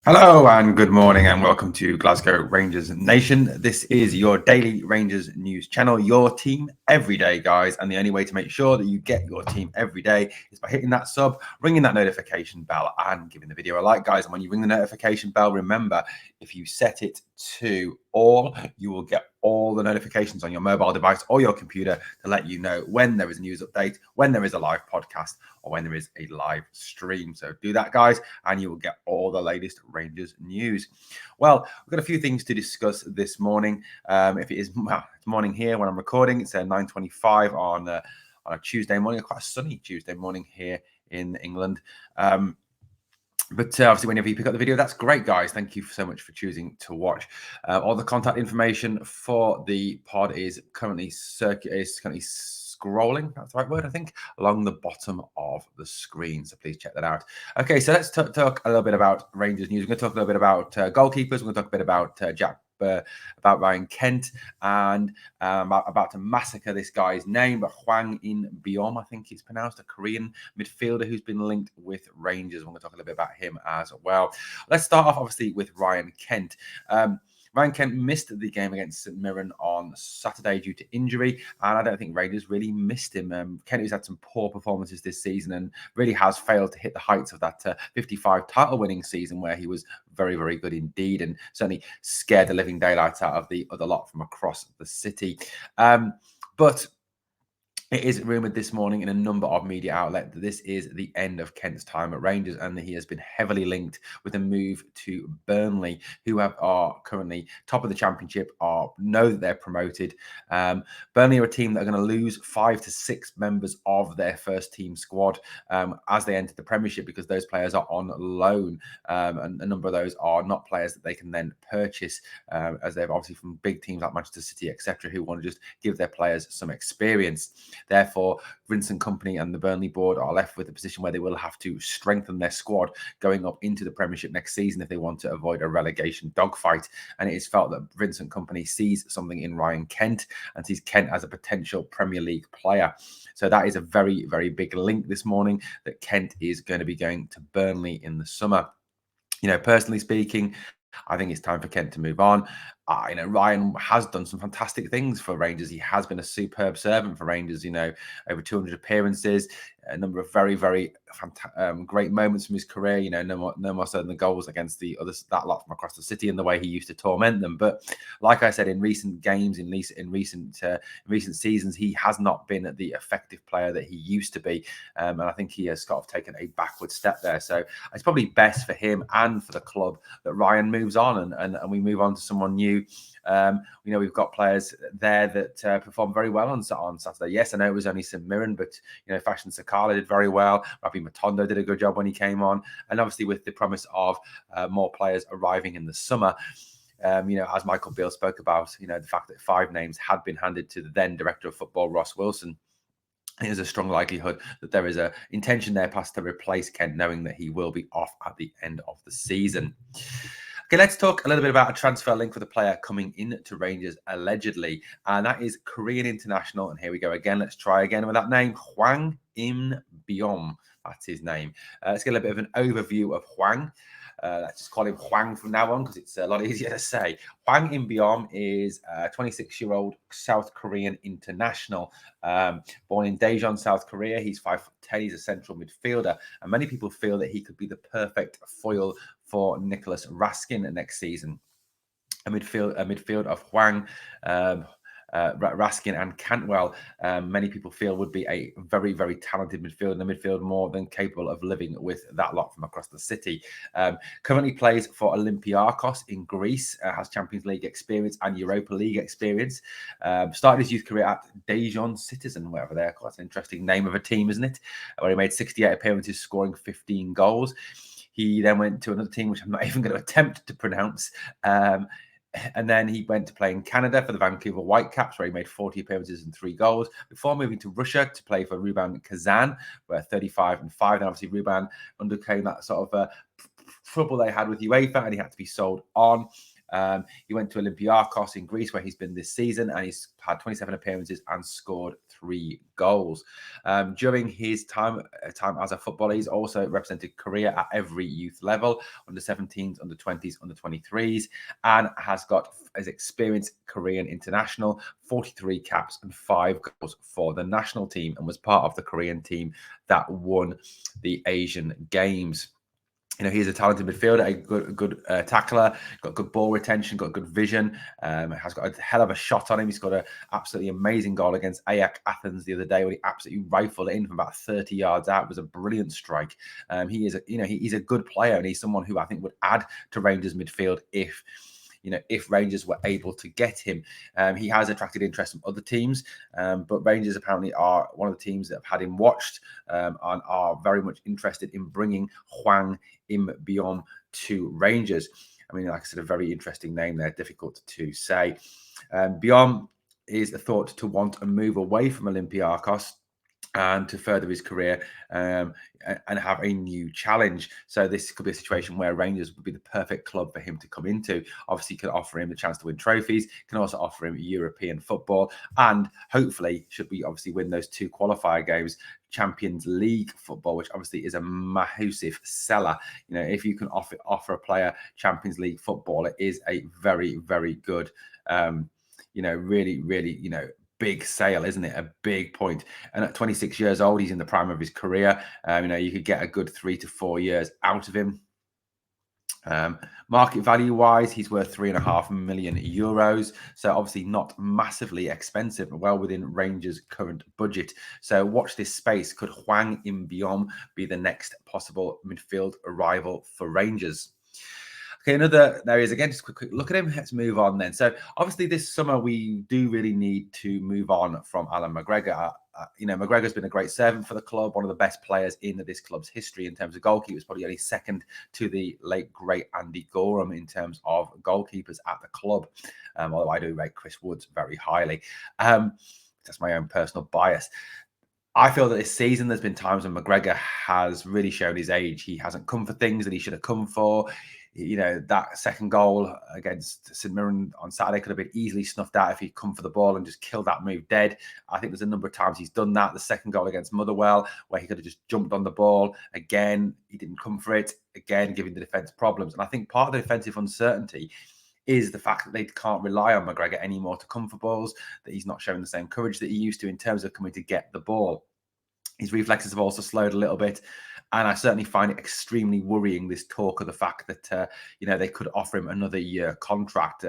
Hello and good morning and welcome to Glasgow Rangers Nation. This is your daily Rangers news channel, your team every day, guys. And the only way to make sure that you get your team every day is by hitting that sub, ringing that notification bell and giving the video a like, guys. And when you ring the notification bell, remember, if you set it to all, you will get all the notifications on your mobile device or your computer to let you know when there is a news update, when there is a live podcast, or when there is a live stream. So do that, guys, and you will get all the latest Rangers news. Well, we've got a few things to discuss this morning. If it is it's morning here when I'm recording, it's 9:25 on a Tuesday morning, quite a sunny Tuesday morning here in England. But obviously, whenever you pick up the video, that's great, guys. Thank you so much for choosing to watch. All the contact information for the pod is currently scrolling. That's the right word, I think, along the bottom of the screen. So please check that out. Okay, so let's talk a little bit about Rangers news. We're going to talk a little bit about goalkeepers. We're going to talk a bit about about Ryan Kent and about to massacre this guy's name, but Hwang in Biom, I think it's pronounced, a Korean midfielder who's been linked with Rangers. We're going to talk a little bit about him as well. Let's start off, obviously, with Ryan Kent. Ryan Kent missed the game against St Mirren on Saturday due to injury, and I don't think Rangers really missed him. Kent, who's had some poor performances this season and really has failed to hit the heights of that 55 title-winning season where he was very, very good indeed and certainly scared the living daylights out of the other lot from across the city. But it is rumoured this morning in a number of media outlets that this is the end of Kent's time at Rangers and that he has been heavily linked with a move to Burnley, who are currently top of the Championship, know that they're promoted. Burnley are a team that are going to lose 5 to 6 members of their first team squad as they enter the Premiership because those players are on loan. And a number of those are not players that they can then purchase as they're obviously from big teams like Manchester City, etc., who want to just give their players some experience. Therefore, Vincent Kompany and the Burnley board are left with a position where they will have to strengthen their squad going up into the Premiership next season if they want to avoid a relegation dogfight. And it is felt that Vincent Kompany sees something in Ryan Kent and sees Kent as a potential Premier League player. So that is a very, very big link this morning that Kent is going to be going to Burnley in the summer. You know, personally speaking, I think it's time for Kent to move on. Ryan has done some fantastic things for Rangers. He has been a superb servant for Rangers, over 200 appearances, a number of very, very great moments from his career, no more so than the goals against the others, that lot from across the city and the way he used to torment them. But like I said, in recent games, in recent seasons, he has not been the effective player that he used to be. And I think he has sort of taken a backward step there. So it's probably best for him and for the club that Ryan moves on and we move on to someone new. We've got players there that performed very well on Saturday. Yes, I know it was only St Mirren, but Fashion Sakala did very well. Rafi Matondo did a good job when he came on, and obviously with the promise of more players arriving in the summer. As Michael Beale spoke about, the fact that 5 names had been handed to the then director of football, Ross Wilson. There's a strong likelihood that there is a intention there past to replace Kent, knowing that he will be off at the end of the season. Okay, let's talk a little bit about a transfer link with a player coming in to Rangers allegedly, and that is Korean international. And here we go again. Let's try again with that name, Hwang in Biom. That's his name. Let's get a little bit of an overview of Hwang. Let's just call him Hwang from now on because it's a lot easier to say. Hwang in Biom is a 26-year-old South Korean international. Born in Daejeon, South Korea. He's 5'10". He's a central midfielder. And many people feel that he could be the perfect foil for Nicholas Raskin next season. A midfield of Hwang, Raskin and Cantwell, many people feel would be a very, very talented midfield, and a midfield more than capable of living with that lot from across the city. Currently plays for Olympiacos in Greece, has Champions League experience and Europa League experience. Started his youth career at Daejeon Citizen, whatever they're called. That's an interesting name of a team, isn't it? Where he made 68 appearances, scoring 15 goals. He then went to another team, which I'm not even going to attempt to pronounce. And then he went to play in Canada for the Vancouver Whitecaps, where he made 40 appearances and 3 goals, before moving to Russia to play for Ruban Kazan, where 35 and 5. And obviously, Ruban undercame that sort of trouble they had with UEFA, and he had to be sold on. He went to Olympiacos in Greece, where he's been this season, and he's had 27 appearances and scored 3 goals. During his time as a footballer, he's also represented Korea at every youth level, under 17s, under 20s, under 23s, and has got as experienced Korean international, 43 caps and 5 goals for the national team, and was part of the Korean team that won the Asian Games. He's a talented midfielder, a good tackler, got good ball retention, got good vision, has got a hell of a shot on him. He's got an absolutely amazing goal against Ajax Athens the other day when he absolutely rifled it in from about 30 yards out. It was a brilliant strike. He's a good player, and he's someone who I think would add to Rangers midfield if Rangers were able to get him. He has attracted interest from other teams, but Rangers apparently are one of the teams that have had him watched and are very much interested in bringing Hwang Im-beom to Rangers. I mean, like I said, a very interesting name there, difficult to say. Beom is thought to want a move away from Olympiacos and to further his career and have a new challenge. So this could be a situation where Rangers would be the perfect club for him to come into. Obviously, can offer him the chance to win trophies, can also offer him European football, and hopefully, should we obviously win those 2 qualifier games, Champions League football, which obviously is a massive seller. If you can offer a player Champions League football, it is a very, very good, really, big sale, isn't it? A big point. And at 26 years old, he's in the prime of his career. You could get a good 3 to 4 years out of him. Market value wise, he's worth €3.5 million. So obviously not massively expensive, well within Rangers' current budget. So watch this space. Could Hwang Im-beom be the next possible midfield arrival for Rangers? Okay, there he is again. Just a quick look at him. Let's move on then. So obviously this summer we do really need to move on from Alan McGregor. McGregor's been a great servant for the club, one of the best players in this club's history in terms of goalkeepers, probably only second to the late great Andy Gorham in terms of goalkeepers at the club. Although I do rate Chris Woods very highly. That's my own personal bias. I feel that this season there's been times when McGregor has really shown his age. He hasn't come for things that he should have come for. That second goal against St Mirren on Saturday could have been easily snuffed out if he'd come for the ball and just killed that move dead. I think there's a number of times he's done that. The second goal against Motherwell, where he could have just jumped on the ball. Again, he didn't come for it. Again, giving the defence problems. And I think part of the defensive uncertainty is the fact that they can't rely on McGregor anymore to come for balls, that he's not showing the same courage that he used to in terms of coming to get the ball. His reflexes have also slowed a little bit. And I certainly find it extremely worrying, this talk of the fact that, they could offer him another year contract.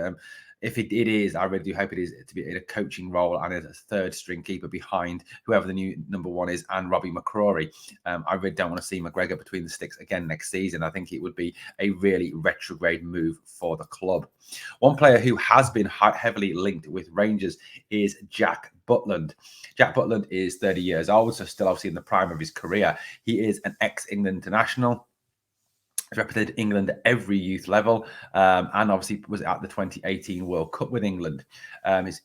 If it is, I really do hope it is to be in a coaching role and as a third string keeper behind whoever the new number 1 is and Robbie McCrory. I really don't want to see McGregor between the sticks again next season. I think it would be a really retrograde move for the club. One player who has been heavily linked with Rangers is Jack Butland. Jack Butland is 30 years old, so still obviously in the prime of his career. He is an ex-England international. He's represented England at every youth level, and obviously was at the 2018 World Cup with England.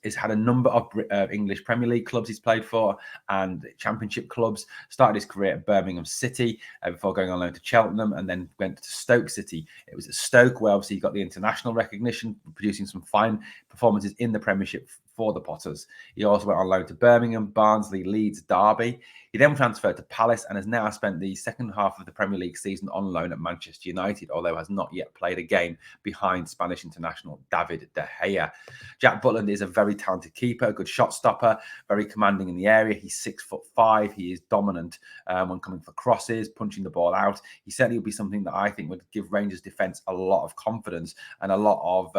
He's had a number of English Premier League clubs he's played for and Championship clubs. Started his career at Birmingham City before going on loan to Cheltenham, and then went to Stoke City. It was at Stoke where obviously he got the international recognition, producing some fine performances in the Premiership for the Potters. He also went on loan to Birmingham, Barnsley, Leeds, Derby. He then transferred to Palace and has now spent the second half of the Premier League season on loan at Manchester United, although has not yet played a game behind Spanish international David De Gea. Jack Butland is a very talented keeper, a good shot stopper, very commanding in the area. He's 6'5". He is dominant when coming for crosses, punching the ball out. He certainly would be something that I think would give Rangers defence a lot of confidence and a lot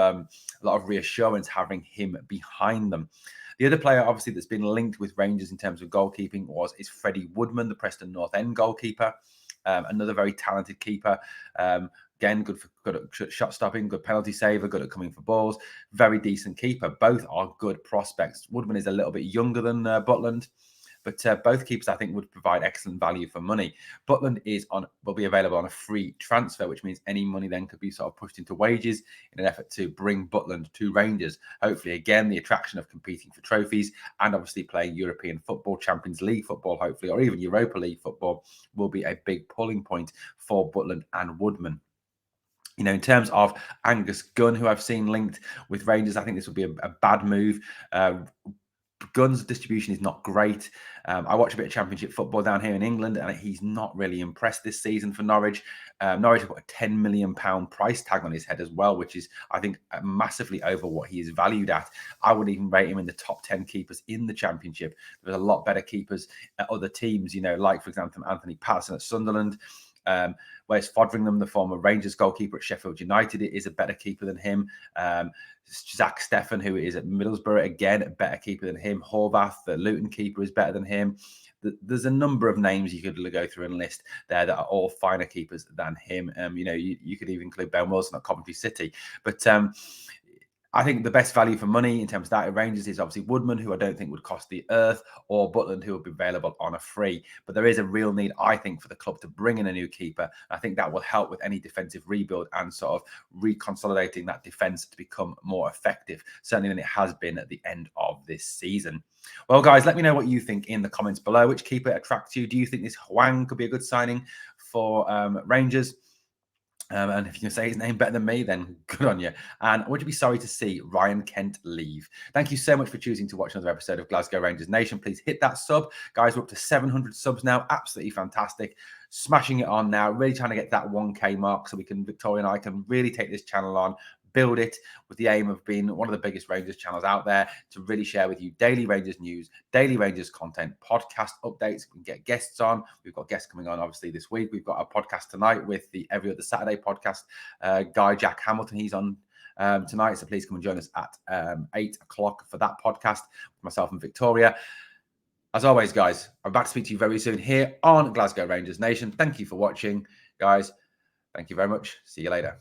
of reassurance having him behind them. The other player, obviously, that's been linked with Rangers in terms of goalkeeping is Freddie Woodman, the Preston North End goalkeeper. Another very talented keeper. Again, good at shot stopping, good penalty saver, good at coming for balls. Very decent keeper. Both are good prospects. Woodman is a little bit younger than Butland, but both keepers, I think, would provide excellent value for money. Butland will be available on a free transfer, which means any money then could be sort of pushed into wages in an effort to bring Butland to Rangers. Hopefully, again, the attraction of competing for trophies and obviously playing European football, Champions League football, hopefully, or even Europa League football will be a big pulling point for Butland and Woodman. In terms of Angus Gunn, who I've seen linked with Rangers, I think this would be a bad move. Gunn's distribution is not great. I watch a bit of Championship football down here in England, and he's not really impressed this season for Norwich. Norwich have got a £10 million price tag on his head as well, which is, I think, massively over what he is valued at. I would even rate him in the top 10 keepers in the Championship. There's a lot better keepers at other teams, like, for example, Anthony Patterson at Sunderland. Whereas Fodringham, the former Rangers goalkeeper at Sheffield United, is a better keeper than him. Zach Steffen, who is at Middlesbrough, again, a better keeper than him. Horvath, the Luton keeper, is better than him. There's a number of names you could go through and list there that are all finer keepers than him. You could even include Ben Wilson at Coventry City. But I think the best value for money in terms of that at Rangers is obviously Woodman, who I don't think would cost the earth, or Butland, who will be available on a free. But there is a real need, I think, for the club to bring in a new keeper. I think that will help with any defensive rebuild and sort of reconsolidating that defence to become more effective, certainly than it has been at the end of this season. Well, guys, let me know what you think in the comments below. Which keeper attracts you? Do you think this Hwang could be a good signing for Rangers? And if you can say his name better than me, then good on you. And would you be sorry to see Ryan Kent leave? Thank you so much for choosing to watch another episode of Glasgow Rangers Nation. Please hit that sub. Guys, we're up to 700 subs now. Absolutely fantastic. Smashing it on now. Really trying to get that 1K mark so Victoria and I can really take this channel on, build it with the aim of being one of the biggest Rangers channels out there to really share with you daily Rangers news, daily Rangers content, podcast updates. We can get guests on. We've got guests coming on, obviously, this week. We've got a podcast tonight with the Every Other Saturday podcast guy, Jack Hamilton. He's on tonight, so please come and join us at 8 o'clock for that podcast with myself and Victoria. As always, guys, I'm back to speak to you very soon here on Glasgow Rangers Nation. Thank you for watching, guys. Thank you very much. See you later.